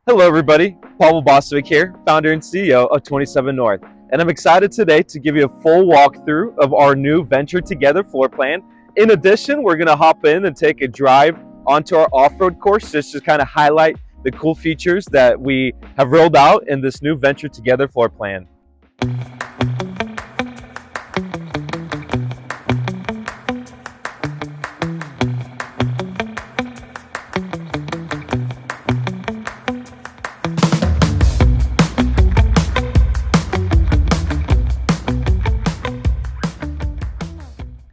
Hello everybody, Pavel Bosovic here, founder and CEO of 27 North. And I'm excited today to give you a full walkthrough of our new Venture Together floor plan. In addition, we're gonna hop in and take a drive onto our off-road course just to kind of highlight the cool features that we have rolled out in this new Venture Together floor plan.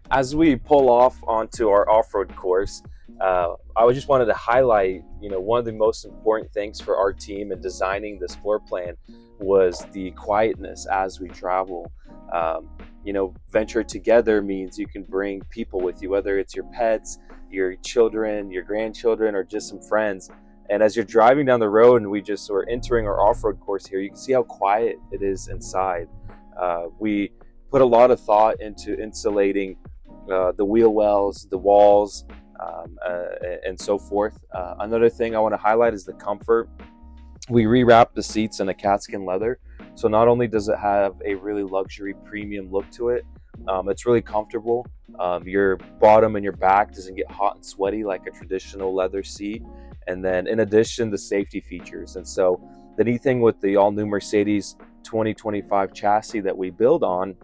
As we pull off onto our off-road course, I just wanted to highlight, one of the most important things for our team in designing this floor plan was the quietness as we travel. Venture together means you can bring people with you, whether it's your pets, your children, your grandchildren, or just some friends. And as you're driving down the road and we're entering our off-road course here, you can see how quiet it is inside. We put a lot of thought into insulating the wheel wells, the walls, and so forth. Another thing I want to highlight is the comfort. We rewrapped the seats in a catskin leather, so not only does it have a really luxury premium look to it, it's really comfortable. Your bottom and your back doesn't get hot and sweaty like a traditional leather seat. And then in addition, the safety features. And so the neat thing with the all-new Mercedes 2025 chassis that we build on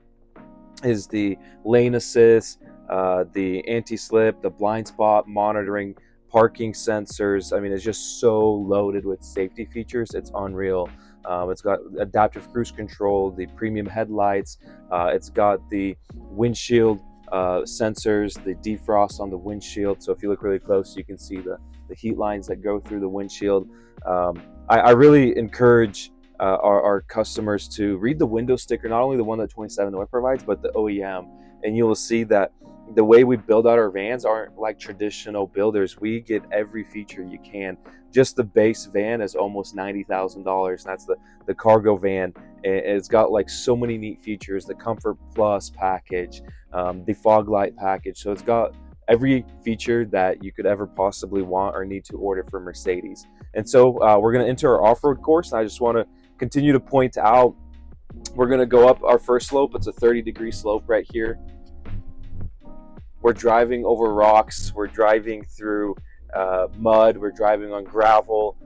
is the lane assist, the anti-slip, the blind spot monitoring, parking sensors. I mean, it's just so loaded with safety features. It's unreal. It's got adaptive cruise control, the premium headlights. It's got the windshield sensors, the defrost on the windshield. So if you look really close, you can see the heat lines that go through the windshield. I really encourage our customers to read the window sticker, not only the one that 27 North provides, but the OEM. And you will see that the way we build out our vans aren't like traditional builders. We get every feature you can. Just the base van is almost $90,000. That's the cargo van. It's got like so many neat features, the Comfort Plus package, the fog light package. So it's got every feature that you could ever possibly want or need to order for Mercedes. And so we're going to enter our off-road course, and I just want to continue to point out, we're going to go up our first slope. It's a 30-degree slope right here. We're driving over rocks, we're driving through mud, we're driving on gravel.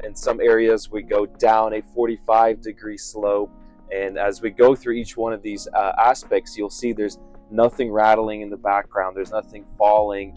In some areas we go down a 45-degree slope, and as we go through each one of these aspects, you'll see there's nothing rattling in the background, there's nothing falling.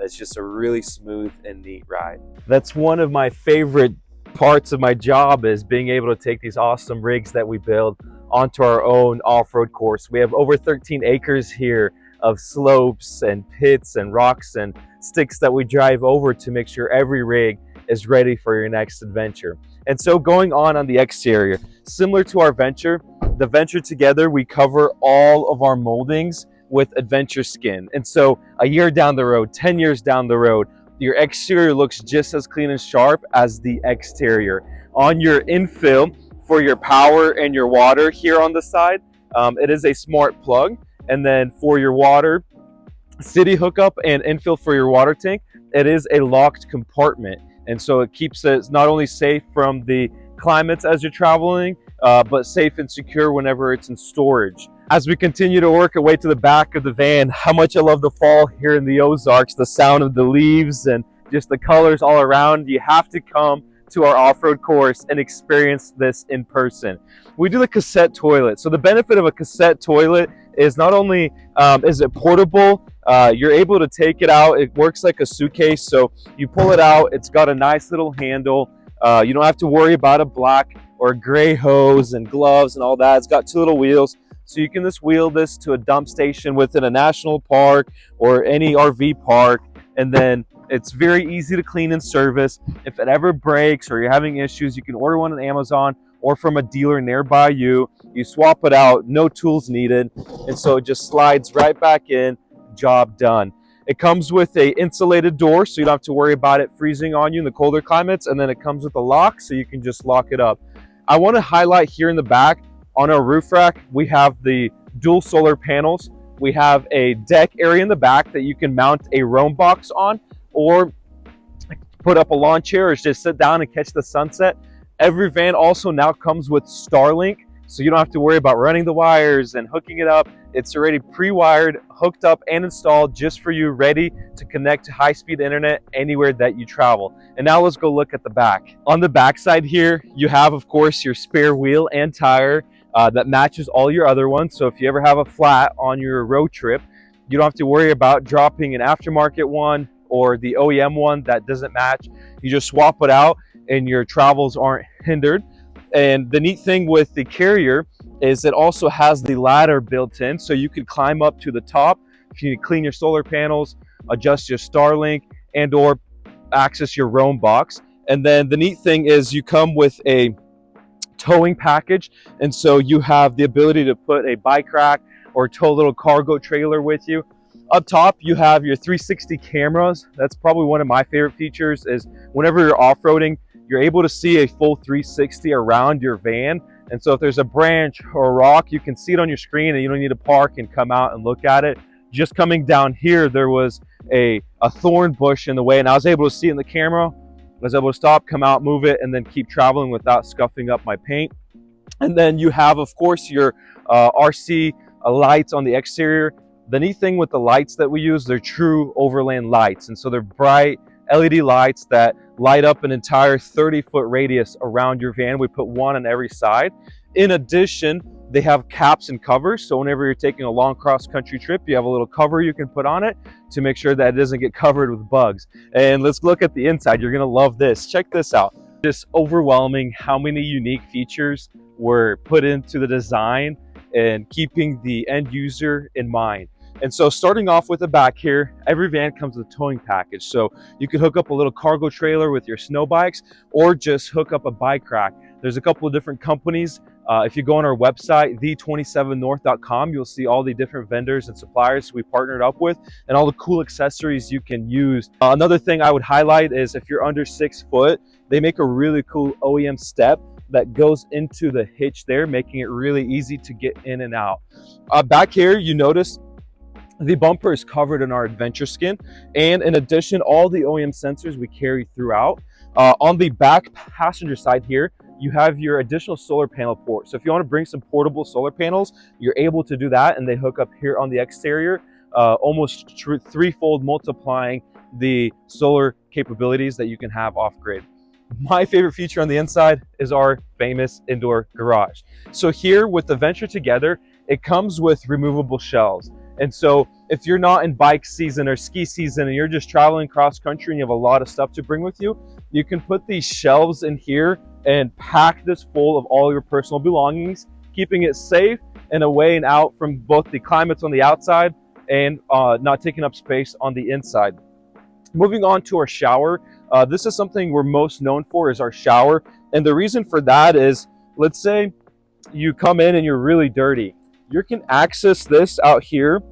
It's just a really smooth and neat ride. That's one of my favorite parts of my job, is being able to take these awesome rigs that we build onto our own off-road course. We have over 13 acres here of slopes and pits and rocks and sticks that we drive over to make sure every rig is ready for your next adventure. And so going on the exterior, similar to our Venture, the Venture Together, we cover all of our moldings with Adventure Skin. And so a year down the road, 10 years down the road, your exterior looks just as clean and sharp as the exterior. On your infill for your power and your water here on the side, it is a smart plug. And then for your water, city hookup and infill for your water tank, it is a locked compartment. And so it keeps it not only safe from the climates as you're traveling, but safe and secure whenever it's in storage. As we continue to work our way to the back of the van, how much I love the fall here in the Ozarks, the sound of the leaves and just the colors all around. You have to come to our off-road course and experience this in person. We do the cassette toilet. So the benefit of a cassette toilet is not only is it portable, you're able to take it out. It works like a suitcase. So you pull it out, it's got a nice little handle. You don't have to worry about a black or gray hose and gloves and all that. It's got two little wheels. So you can just wheel this to a dump station within a national park or any RV park. And then it's very easy to clean and service. If it ever breaks or you're having issues, you can order one on Amazon or from a dealer nearby you. You swap it out, no tools needed. And so it just slides right back in, job done. It comes with a insulated door, so you don't have to worry about it freezing on you in the colder climates. And then it comes with a lock, so you can just lock it up. I want to highlight here in the back, on our roof rack, we have the dual solar panels. We have a deck area in the back that you can mount a roam box on, or put up a lawn chair or just sit down and catch the sunset. Every van also now comes with Starlink, so you don't have to worry about running the wires and hooking it up. It's already pre-wired, hooked up, and installed just for you, ready to connect to high-speed internet anywhere that you travel. And now let's go look at the back. On the back side here, you have, of course, your spare wheel and tire that matches all your other ones. So if you ever have a flat on your road trip, you don't have to worry about dropping an aftermarket one or the OEM one that doesn't match. You just swap it out and your travels aren't hindered. And the neat thing with the carrier is it also has the ladder built in, so you can climb up to the top if you need to clean your solar panels, adjust your Starlink, and or access your Roam box. And then the neat thing is you come with a towing package, and so you have the ability to put a bike rack or tow a little cargo trailer with you. Up top, you have your 360 cameras. That's probably one of my favorite features, is whenever you're off-roading, you're able to see a full 360 around your van. And so if there's a branch or a rock, you can see it on your screen and you don't need to park and come out and look at it. Just coming down here, there was a thorn bush in the way, and I was able to see it in the camera. I was able to stop, come out, move it, and then keep traveling without scuffing up my paint. And then you have, of course, your RC lights on the exterior. The neat thing with the lights that we use, they're true overland lights. And so they're bright LED lights that light up an entire 30-foot radius around your van. We put one on every side. In addition, they have caps and covers. So whenever you're taking a long cross-country trip, you have a little cover you can put on it to make sure that it doesn't get covered with bugs. And let's look at the inside. You're gonna love this. Check this out. Just overwhelming how many unique features were put into the design and keeping the end user in mind. And so starting off with the back here, every van comes with a towing package. So you can hook up a little cargo trailer with your snow bikes or just hook up a bike rack. There's a couple of different companies. If you go on our website, the27north.com, you'll see all the different vendors and suppliers we partnered up with and all the cool accessories you can use. Another thing I would highlight is if you're under 6 foot, they make a really cool OEM step that goes into the hitch there, making it really easy to get in and out. Back here, you notice the bumper is covered in our adventure skin, and in addition, all the OEM sensors we carry throughout. On the back passenger side here, you have your additional solar panel port. So if you want to bring some portable solar panels, you're able to do that, and they hook up here on the exterior, almost threefold multiplying the solar capabilities that you can have off-grid. My favorite feature on the inside is our famous indoor garage. So here with the Venture Together, it comes with removable shelves. And so if you're not in bike season or ski season and you're just traveling cross country and you have a lot of stuff to bring with you, you can put these shelves in here and pack this full of all your personal belongings, keeping it safe and away and out from both the climates on the outside and not taking up space on the inside. Moving on to our shower, this is something we're most known for, is our shower. And the reason for that is, let's say you come in and you're really dirty. You can access this out here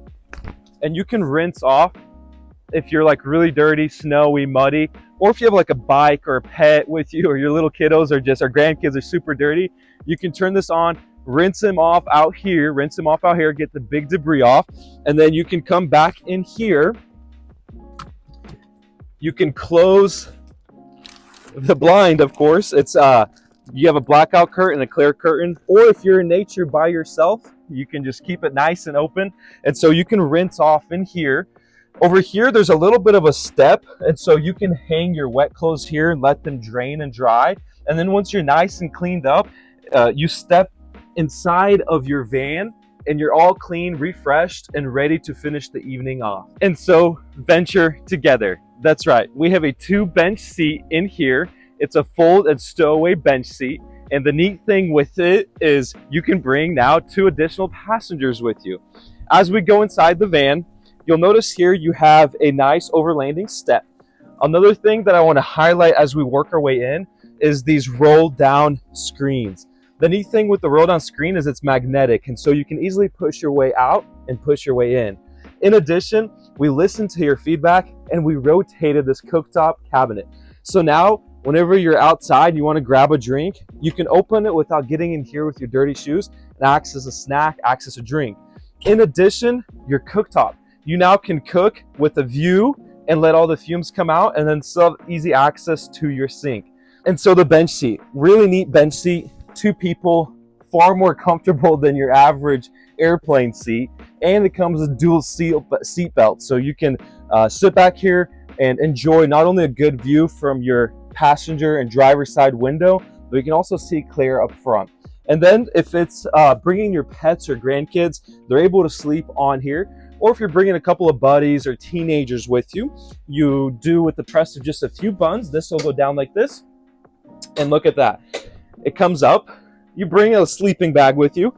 and you can rinse off if you're like really dirty, snowy, muddy, or if you have like a bike or a pet with you, or your little kiddos or just our grandkids are super dirty, you can turn this on, rinse them off out here, get the big debris off, and then you can come back in here. You can close the blind, of course. It's you have a blackout curtain, a clear curtain, or if you're in nature by yourself, you can just keep it nice and open. And so you can rinse off in here. Over here, there's a little bit of a step, and so you can hang your wet clothes here and let them drain and dry. And then once you're nice and cleaned up, you step inside of your van and you're all clean, refreshed, and ready to finish the evening off. And so Venture Together. That's right. We have a 2-bench seat in here. It's a fold and stowaway bench seat. And the neat thing with it is you can bring now 2 additional passengers with you. As we go inside the van, you'll notice here you have a nice overlanding step. Another thing that I want to highlight as we work our way in is these roll down screens. The neat thing with the roll down screen is it's magnetic, and so you can easily push your way out and push your way in. In addition, we listened to your feedback and we rotated this cooktop cabinet. So now, whenever you're outside and you want to grab a drink, you can open it without getting in here with your dirty shoes and access a snack, access a drink. In addition, your cooktop. You now can cook with a view and let all the fumes come out, and then still have easy access to your sink. And so the bench seat, really neat bench seat, 2 people, far more comfortable than your average airplane seat, and it comes with dual seat belts, so you can sit back here and enjoy not only a good view from your passenger and driver's side window, but you can also see clear up front. And then if it's bringing your pets or grandkids, they're able to sleep on here. Or if you're bringing a couple of buddies or teenagers with you, you do with the press of just a few buttons. This will go down like this. And look at that. It comes up. You bring a sleeping bag with you.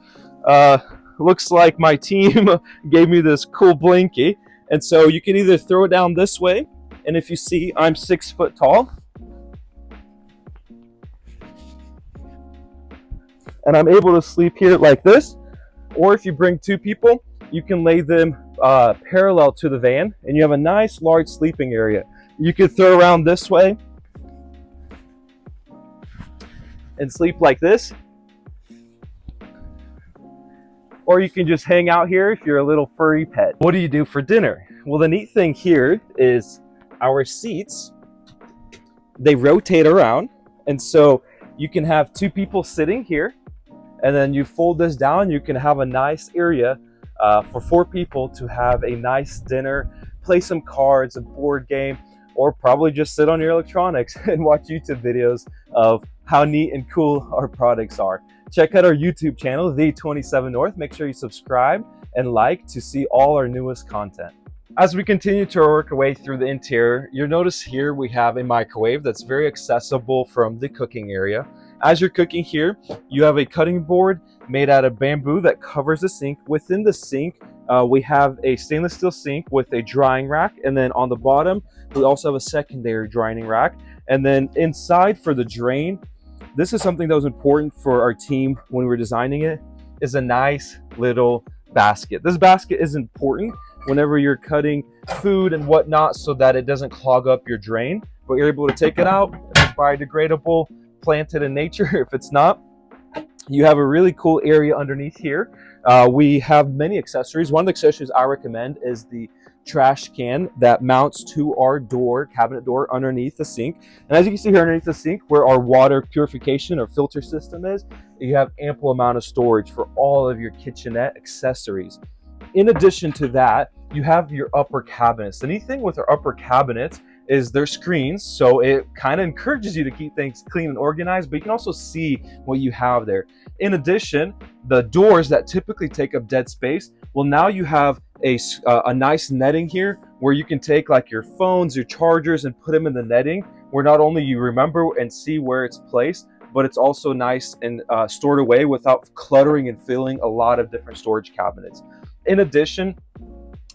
Looks like my team gave me this cool blankie. And so you can either throw it down this way. And if you see, I'm 6 foot tall. And I'm able to sleep here like this. Or if you bring 2 people, you can lay them parallel to the van, and you have a nice large sleeping area. You could throw around this way and sleep like this. Or you can just hang out here if you're a little furry pet. What do you do for dinner? Well, the neat thing here is our seats, they rotate around. And so you can have 2 people sitting here, and then you fold this down, you can have a nice area for 4 people to have a nice dinner, play some cards, a board game, or probably just sit on your electronics and watch YouTube videos of how neat and cool our products are. Check out our YouTube channel, The 27 North. Make sure you subscribe and like to see all our newest content. As we continue to work our way through the interior, you'll notice here we have a microwave that's very accessible from the cooking area. As you're cooking here, you have a cutting board made out of bamboo that covers the sink. Within the sink, we have a stainless steel sink with a drying rack, and then on the bottom, we also have a secondary drying rack. And then inside for the drain, this is something that was important for our team when we were designing it, is a nice little basket. This basket is important whenever you're cutting food and whatnot so that it doesn't clog up your drain, but you're able to take it out. If it's biodegradable, planted in nature. If it's not, you have a really cool area underneath here. We have many accessories. One of the accessories I recommend is the trash can that mounts to our door, cabinet door, underneath the sink. And as you can see here underneath the sink, where our water purification or filter system is, you have ample amount of storage for all of your kitchenette accessories. In addition to that, you have your upper cabinets. The neat thing with our upper cabinets is they're screens, so it kind of encourages you to keep things clean and organized, but you can also see what you have there. In addition, the doors that typically take up dead space, well, now you have a nice netting here where you can take like your phones, your chargers, and put them in the netting, where not only you remember and see where it's placed, but it's also nice and stored away without cluttering and filling a lot of different storage cabinets. In addition,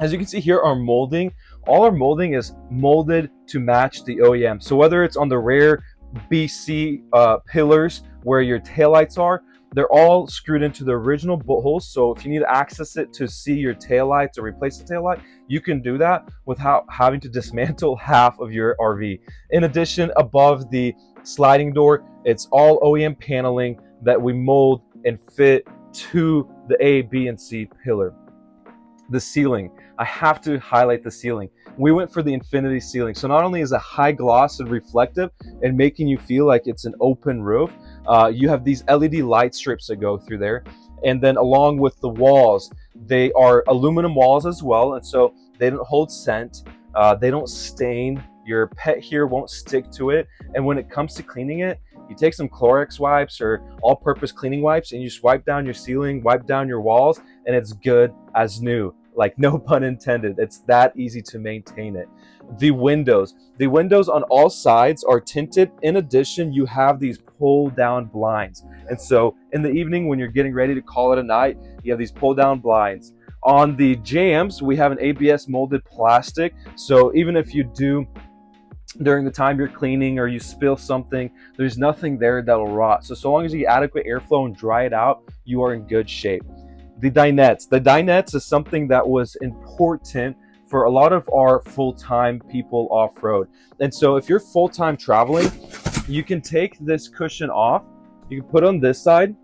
as you can see here, our molding, all our molding is molded to match the OEM. So whether it's on the rear BC pillars where your taillights are, they're all screwed into the original bolt holes. So if you need to access it to see your taillights or replace the taillight, you can do that without having to dismantle half of your RV. In addition, above the sliding door, it's all OEM paneling that we mold and fit to the A, B, and C pillar. The ceiling, I have to highlight the ceiling. We went for the infinity ceiling. So not only is it high gloss and reflective and making you feel like it's an open roof, you have these LED light strips that go through there. And then along with the walls, they are aluminum walls as well. And so they don't hold scent, they don't stain. Your pet here won't stick to it. And when it comes to cleaning it, you take some Clorox wipes or all-purpose cleaning wipes and you just wipe down your ceiling, wipe down your walls, and it's good as new. Like, no pun intended. It's that easy to maintain it. The windows on all sides are tinted. In addition, you have these pull-down blinds. And so in the evening when you're getting ready to call it a night, you have these pull-down blinds. On the jambs, we have an ABS molded plastic. So even if you do, during the time you're cleaning or you spill something, there's nothing there that'll rot. So long as you get adequate airflow and dry it out, you are in good shape. The dinettes is something that was important for a lot of our full-time people off-road. And so if you're full-time traveling, you can take this cushion off, you can put it on this side,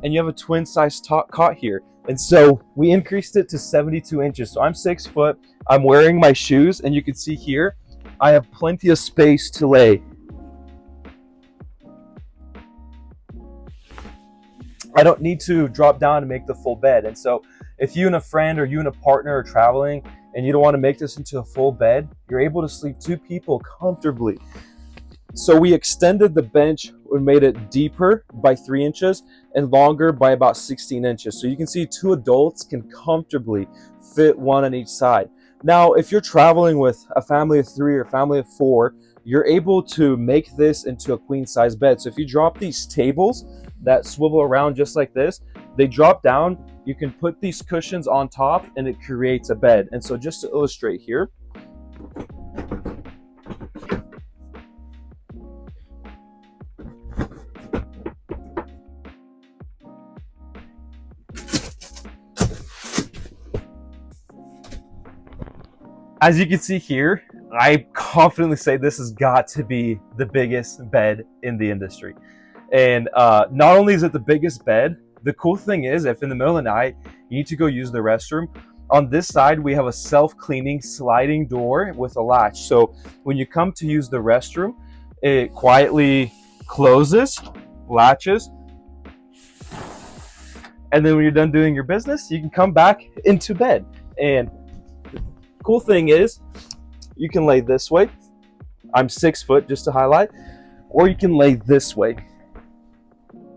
and you have a twin size cot here. And so we increased it to 72 inches. So I'm 6 foot, I'm wearing my shoes, and you can see here, I have plenty of space to lay. I don't need to drop down to make the full bed. And so if you and a friend or you and a partner are traveling and you don't want to make this into a full bed, you're able to sleep 2 people comfortably. So we extended the bench and made it deeper by 3 inches and longer by about 16 inches. So you can see 2 adults can comfortably fit one on each side. Now, if you're traveling with a family of 3 or a family of 4, you're able to make this into a queen size bed. So if you drop these tables that swivel around just like this, they drop down, you can put these cushions on top and it creates a bed. And so just to illustrate here, as you can see here, I confidently say this has got to be the biggest bed in the industry. And not only is it the biggest bed, the cool thing is if in the middle of the night you need to go use the restroom, on this side we have a self-cleaning sliding door with a latch. So when you come to use the restroom, it quietly closes, latches, and then when you're done doing your business, you can come back into bed. And cool thing is you can lay this way. I'm 6 foot just to highlight, or you can lay this way.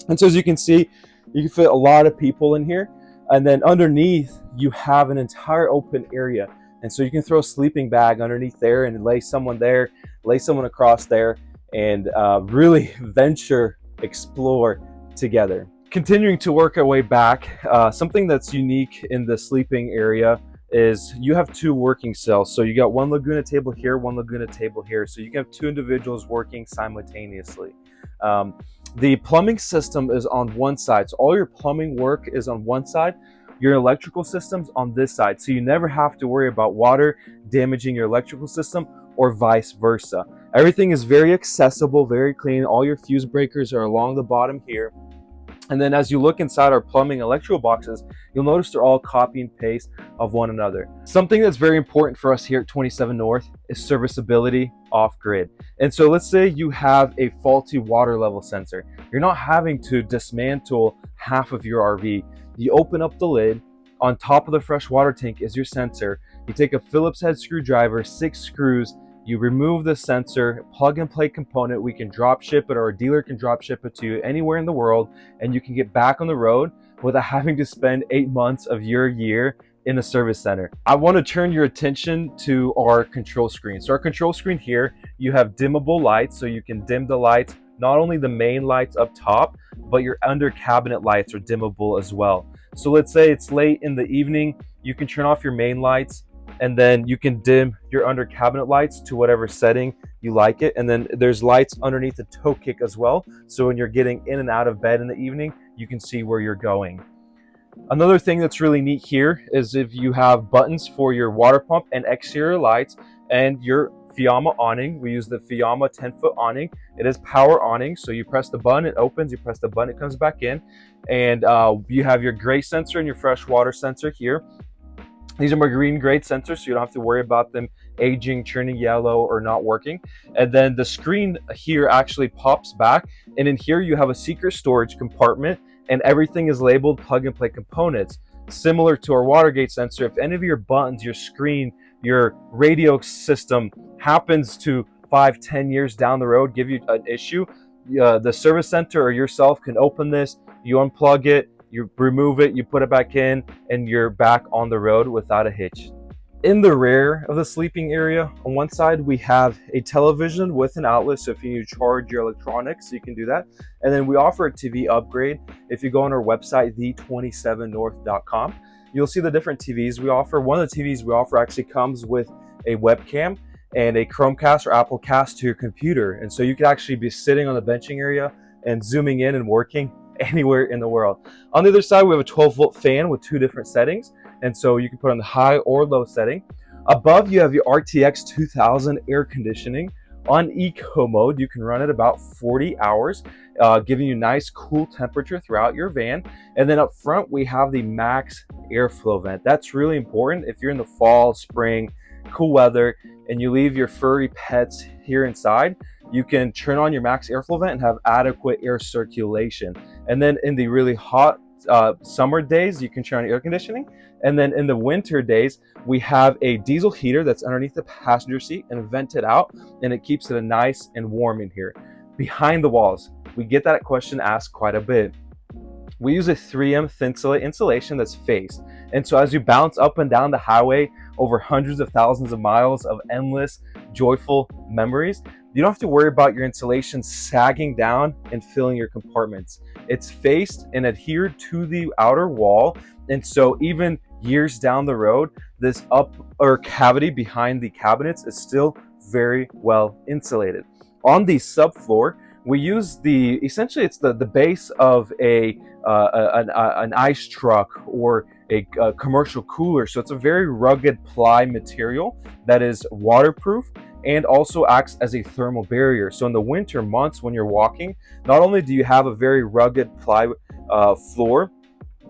And so as you can see, you can fit a lot of people in here. And then underneath you have an entire open area. And so you can throw a sleeping bag underneath there and lay someone there, lay someone across there, and really venture, explore together. Continuing to work our way back, something that's unique in the sleeping area is you have 2 working cells. So you got one Laguna table here, one Laguna table here. So you can have 2 individuals working simultaneously. The plumbing system is on one side. So all your plumbing work is on one side. Your electrical system's on this side. So you never have to worry about water damaging your electrical system or vice versa. Everything is very accessible, very clean. All your fuse breakers are along the bottom here. And then as you look inside our plumbing electrical boxes, you'll notice they're all copy and paste of one another. Something that's very important for us here at 27 North is serviceability off-grid. And so let's say you have a faulty water level sensor. You're not having to dismantle half of your RV. You open up the lid, on top of the fresh water tank is your sensor. You take a Phillips head screwdriver, 6 screws, you remove the sensor, plug and play component. We can drop ship it, or a dealer can drop ship it to you anywhere in the world, and you can get back on the road without having to spend 8 months of your year in a service center. I want to turn your attention to our control screen. So our control screen here, you have dimmable lights, so you can dim the lights, not only the main lights up top, but your under cabinet lights are dimmable as well. So let's say it's late in the evening, you can turn off your main lights, and then you can dim your under cabinet lights to whatever setting you like it. And then there's lights underneath the toe kick as well. So when you're getting in and out of bed in the evening, you can see where you're going. Another thing that's really neat here is if you have buttons for your water pump and exterior lights and your Fiamma awning. We use the Fiamma 10-foot awning. It is power awning, so you press the button, it opens, you press the button, it comes back in. And you have your gray sensor and your fresh water sensor here. These are marine grade sensors, so you don't have to worry about them aging, turning yellow, or not working. And then the screen here actually pops back, and in here you have a secret storage compartment, and everything is labeled plug and play components. Similar to our Watergate sensor, if any of your buttons, your screen, your radio system happens to 5-10 years down the road give you an issue, the service center or yourself can open this, you unplug it, you remove it, you put it back in, and you're back on the road without a hitch. In the rear of the sleeping area, on one side we have a television with an outlet, so if you need to charge your electronics, you can do that. And then we offer a TV upgrade. If you go on our website, the27north.com, you'll see the different TVs we offer. One of the TVs we offer actually comes with a webcam and a Chromecast or Apple Cast to your computer. And so you could actually be sitting on the benching area and zooming in and working anywhere in the world. On the other side, we have a 12-volt fan with 2 different settings. And so you can put on the high or low setting. Above, you have your RTX 2000 air conditioning. On eco mode, you can run it about 40 hours, giving you nice cool temperature throughout your van. And then up front, we have the max airflow vent. That's really important if you're in the fall, spring, cool weather, and you leave your furry pets here inside. You can turn on your max airflow vent and have adequate air circulation. And then in the really hot summer days, you can turn on air conditioning. And then in the winter days, we have a diesel heater that's underneath the passenger seat and vented out, and it keeps it nice and warm in here. Behind the walls, we get that question asked quite a bit. We use a 3M thin insulation that's faced. And so as you bounce up and down the highway over hundreds of thousands of miles of endless, joyful memories, you don't have to worry about your insulation sagging down and filling your compartments. It's faced and adhered to the outer wall. And so even years down the road, this upper cavity behind the cabinets is still very well insulated. On the subfloor, we use essentially it's the base of an ice truck or a commercial cooler. So it's a very rugged ply material that is waterproof and also acts as a thermal barrier. So in the winter months when you're walking, not only do you have a very rugged ply floor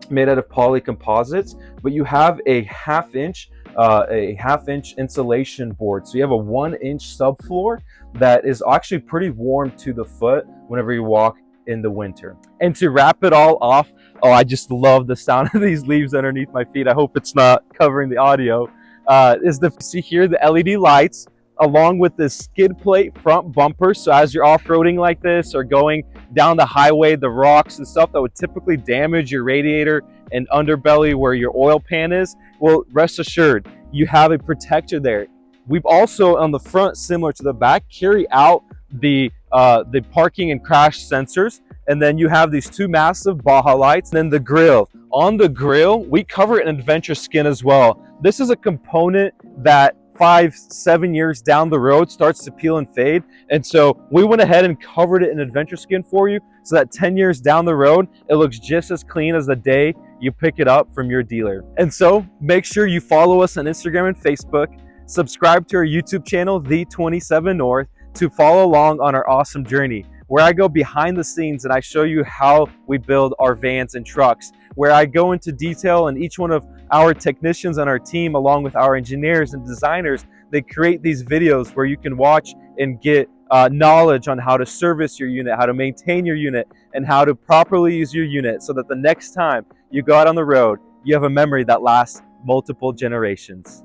made out of poly composites, but you have a half inch insulation board. So you have a 1-inch subfloor that is actually pretty warm to the foot whenever you walk in the winter. And to wrap it all off, oh, I just love the sound of these leaves underneath my feet. I hope it's not covering the audio. See here the LED lights along with this skid plate front bumper. So as you're off-roading like this or going down the highway, the rocks and stuff that would typically damage your radiator and underbelly where your oil pan is, well, rest assured, you have a protector there. We've also, on the front, similar to the back, carry out the parking and crash sensors. And then you have these two massive Baja lights. And then the grill. On the grill, we cover an adventure skin as well. This is a component that 5-7 years down the road starts to peel and fade, and so we went ahead and covered it in adventure skin for you so that 10 years down the road it looks just as clean as the day you pick it up from your dealer. And so make sure you follow us on Instagram and Facebook, subscribe to our YouTube channel The 27 North to follow along on our awesome journey, where I go behind the scenes and I show you how we build our vans and trucks, where I go into detail in each one of our technicians on our team, along with our engineers and designers. They create these videos where you can watch and get knowledge on how to service your unit, how to maintain your unit, and how to properly use your unit so that the next time you go out on the road, you have a memory that lasts multiple generations.